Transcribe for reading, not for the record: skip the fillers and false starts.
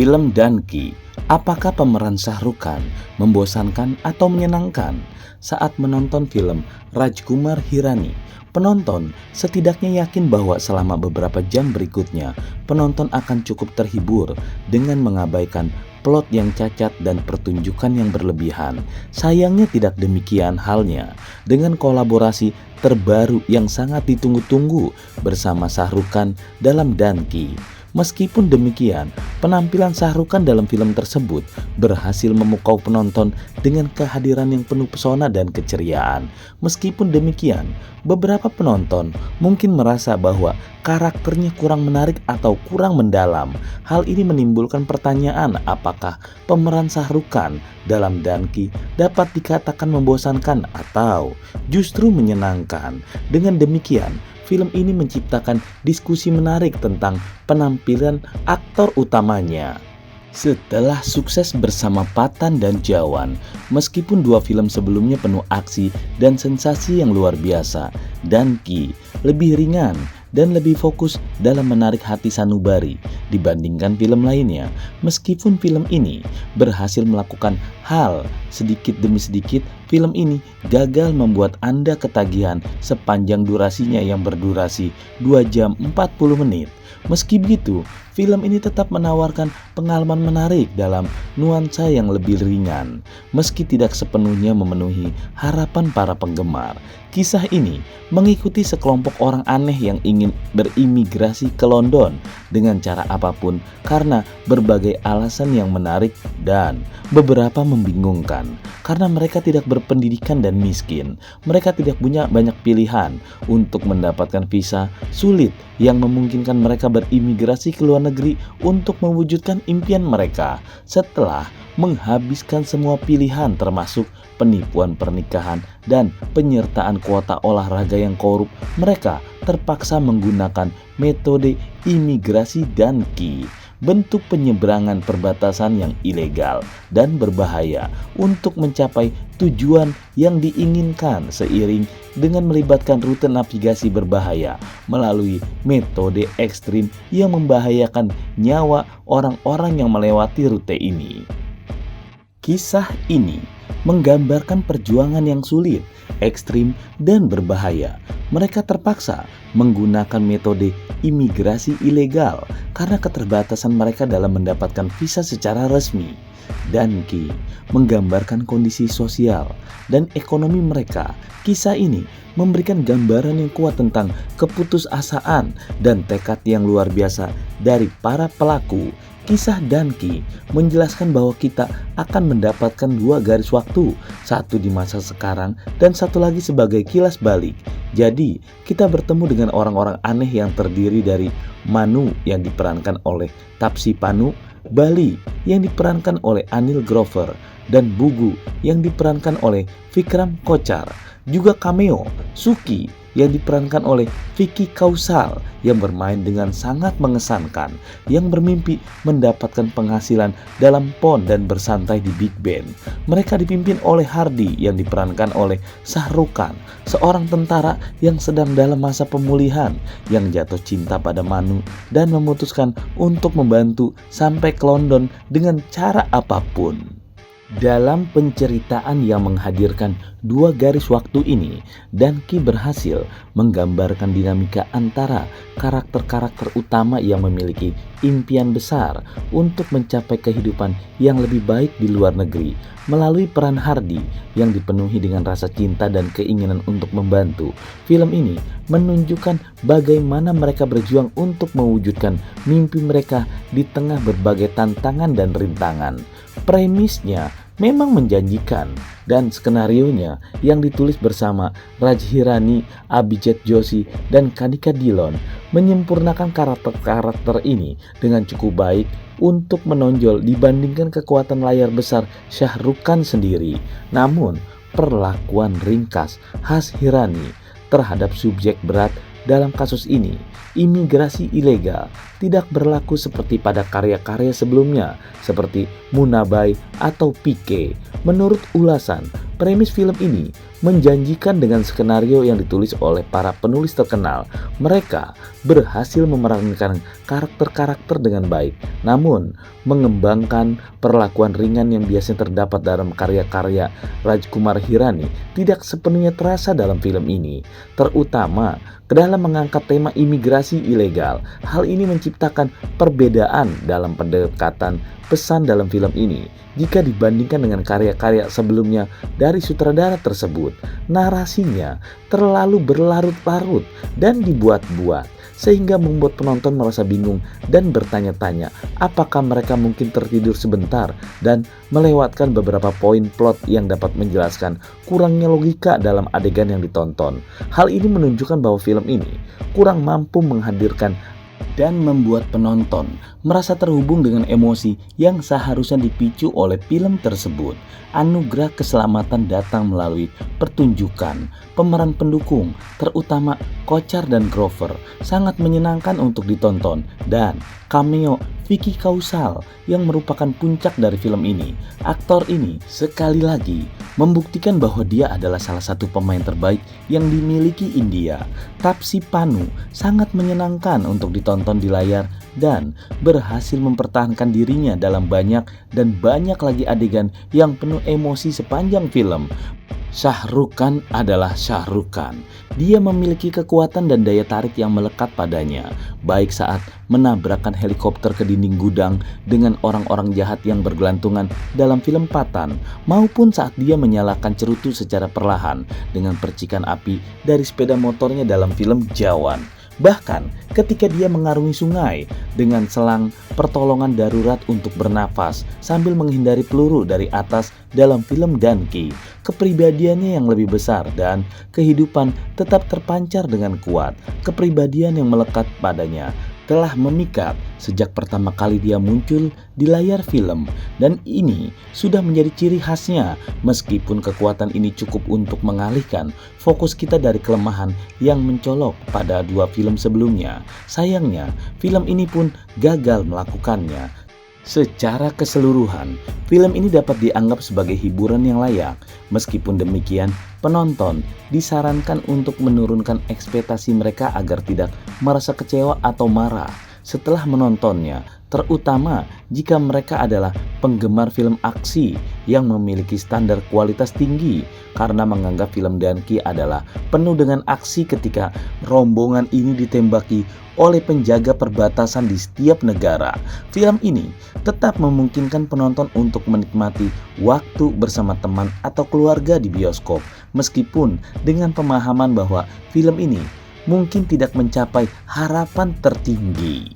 Film Dunki, apakah pemeran Shah Rukh Khan membosankan atau menyenangkan? Saat menonton film Rajkumar Hirani, penonton setidaknya yakin bahwa selama beberapa jam berikutnya, penonton akan cukup terhibur dengan mengabaikan plot yang cacat dan pertunjukan yang berlebihan. Sayangnya tidak demikian halnya dengan kolaborasi terbaru yang sangat ditunggu-tunggu bersama Shah Rukh Khan dalam Dunki. Meskipun demikian, penampilan Shah Rukh Khan dalam film tersebut berhasil memukau penonton dengan kehadiran yang penuh pesona dan keceriaan. Meskipun demikian, beberapa penonton mungkin merasa bahwa karakternya kurang menarik atau kurang mendalam. Hal ini menimbulkan pertanyaan, apakah pemeran Shah Rukh Khan dalam Dunki dapat dikatakan membosankan atau justru menyenangkan. Dengan demikian, film ini menciptakan diskusi menarik tentang penampilan aktor utamanya. Setelah sukses bersama Pathan dan Jawan, meskipun dua film sebelumnya penuh aksi dan sensasi yang luar biasa, Dunki lebih ringan dan lebih fokus dalam menarik hati sanubari dibandingkan film lainnya. Meskipun film ini berhasil melakukan hal sedikit demi sedikit, film ini gagal membuat Anda ketagihan sepanjang durasinya yang berdurasi 2 jam 40 menit. Meski begitu, film ini tetap menawarkan pengalaman menarik dalam nuansa yang lebih ringan. Meski tidak sepenuhnya memenuhi harapan para penggemar, kisah ini mengikuti sekelompok orang aneh yang ingin berimigrasi ke London dengan cara apapun karena berbagai alasan yang menarik dan beberapa membingungkan. Karena mereka tidak berpendidikan dan miskin, mereka tidak punya banyak pilihan untuk mendapatkan visa sulit yang memungkinkan mereka berimigrasi ke luar negeri untuk mewujudkan impian mereka. Setelah menghabiskan semua pilihan termasuk penipuan pernikahan dan penyertaan kuota olahraga yang korup, mereka terpaksa menggunakan metode imigrasi Dunki, bentuk penyeberangan perbatasan yang ilegal dan berbahaya untuk mencapai tujuan yang diinginkan, seiring dengan melibatkan rute navigasi berbahaya melalui metode ekstrim yang membahayakan nyawa orang-orang yang melewati rute ini. Kisah ini menggambarkan perjuangan yang sulit, ekstrim, dan berbahaya. Mereka terpaksa menggunakan metode imigrasi ilegal karena keterbatasan mereka dalam mendapatkan visa secara resmi. Dunki menggambarkan kondisi sosial dan ekonomi mereka. Kisah ini memberikan gambaran yang kuat tentang keputusasaan dan tekad yang luar biasa dari para pelaku. Kisah Dunki menjelaskan bahwa kita akan mendapatkan dua garis waktu, satu di masa sekarang dan satu lagi sebagai kilas balik. Jadi, kita bertemu dengan orang-orang aneh yang terdiri dari Manu yang diperankan oleh Taapsee Pannu, Bali yang diperankan oleh Anil Grover, dan Bugu yang diperankan oleh Vikram Kochar. Juga cameo Suki yang diperankan oleh Vicky Kaushal yang bermain dengan sangat mengesankan, yang bermimpi mendapatkan penghasilan dalam PON dan bersantai di Big Ben. Mereka dipimpin oleh Hardy yang diperankan oleh Shah Rukh Khan, seorang tentara yang sedang dalam masa pemulihan, yang jatuh cinta pada Manu dan memutuskan untuk membantu sampai ke London dengan cara apapun. Dalam penceritaan yang menghadirkan dua garis waktu ini, Dunki berhasil menggambarkan dinamika antara karakter-karakter utama yang memiliki impian besar untuk mencapai kehidupan yang lebih baik di luar negeri melalui peran Hardy yang dipenuhi dengan rasa cinta dan keinginan untuk membantu. Film ini menunjukkan bagaimana mereka berjuang untuk mewujudkan mimpi mereka di tengah berbagai tantangan dan rintangan. Premisnya memang menjanjikan dan skenarionya yang ditulis bersama Raj Hirani, Abhijit Joshi, dan Kanika Dillon menyempurnakan karakter-karakter ini dengan cukup baik untuk menonjol dibandingkan kekuatan layar besar Shah Rukh Khan sendiri. Namun, perlakuan ringkas khas Hirani terhadap subjek berat dalam kasus ini, imigrasi ilegal, tidak berlaku seperti pada karya-karya sebelumnya seperti Munabai atau Pike. Menurut ulasan, premis film ini menjanjikan dengan skenario yang ditulis oleh para penulis terkenal. Mereka berhasil memerankan karakter-karakter dengan baik, namun mengembangkan perlakuan ringan yang biasanya terdapat dalam karya-karya Rajkumar Hirani tidak sepenuhnya terasa dalam film ini, terutama dalam mengangkat tema imigrasi ilegal. Hal ini menciptakan perbedaan dalam pendekatan pesan dalam film ini jika dibandingkan dengan karya-karya sebelumnya dari sutradara tersebut. Narasinya terlalu berlarut-larut dan dibuat-buat, sehingga membuat penonton merasa bingung dan bertanya-tanya apakah mereka mungkin tertidur sebentar dan melewatkan beberapa poin plot yang dapat menjelaskan kurangnya logika dalam adegan yang ditonton. Hal ini menunjukkan bahwa film ini kurang mampu menghadirkan dan membuat penonton merasa terhubung dengan emosi yang seharusnya dipicu oleh film tersebut. Anugerah keselamatan datang melalui pertunjukan pemeran pendukung, terutama Kochar dan Grover, sangat menyenangkan untuk ditonton, dan cameo Vicky Kaushal yang merupakan puncak dari film ini. Aktor ini sekali lagi membuktikan bahwa dia adalah salah satu pemain terbaik yang dimiliki India. Taapsee Pannu sangat menyenangkan untuk ditonton di layar dan berhasil mempertahankan dirinya dalam banyak lagi adegan yang penuh emosi sepanjang film. Shah Rukh Khan adalah Shah Rukh Khan. Dia memiliki kekuatan dan daya tarik yang melekat padanya, baik saat menabrakkan helikopter ke dinding gudang dengan orang-orang jahat yang bergelantungan dalam film Pathan, maupun saat dia menyalakan cerutu secara perlahan dengan percikan api dari sepeda motornya dalam film Jawan. Bahkan ketika dia mengarungi sungai dengan selang pertolongan darurat untuk bernafas sambil menghindari peluru dari atas dalam film Danki, kepribadiannya yang lebih besar dan kehidupan tetap terpancar dengan kuat. Kepribadian yang melekat padanya telah memikat sejak pertama kali dia muncul di layar film, dan ini sudah menjadi ciri khasnya. Meskipun kekuatan ini cukup untuk mengalihkan fokus kita dari kelemahan yang mencolok pada dua film sebelumnya, sayangnya film ini pun gagal melakukannya. Secara keseluruhan, film ini dapat dianggap sebagai hiburan yang layak. Meskipun demikian, penonton disarankan untuk menurunkan ekspektasi mereka agar tidak merasa kecewa atau marah setelah menontonnya, terutama jika mereka adalah penggemar film aksi yang memiliki standar kualitas tinggi, karena menganggap film Danki adalah penuh dengan aksi ketika rombongan ini ditembaki oleh penjaga perbatasan di setiap negara. Film ini tetap memungkinkan penonton untuk menikmati waktu bersama teman atau keluarga di bioskop, meskipun dengan pemahaman bahwa film ini mungkin tidak mencapai harapan tertinggi.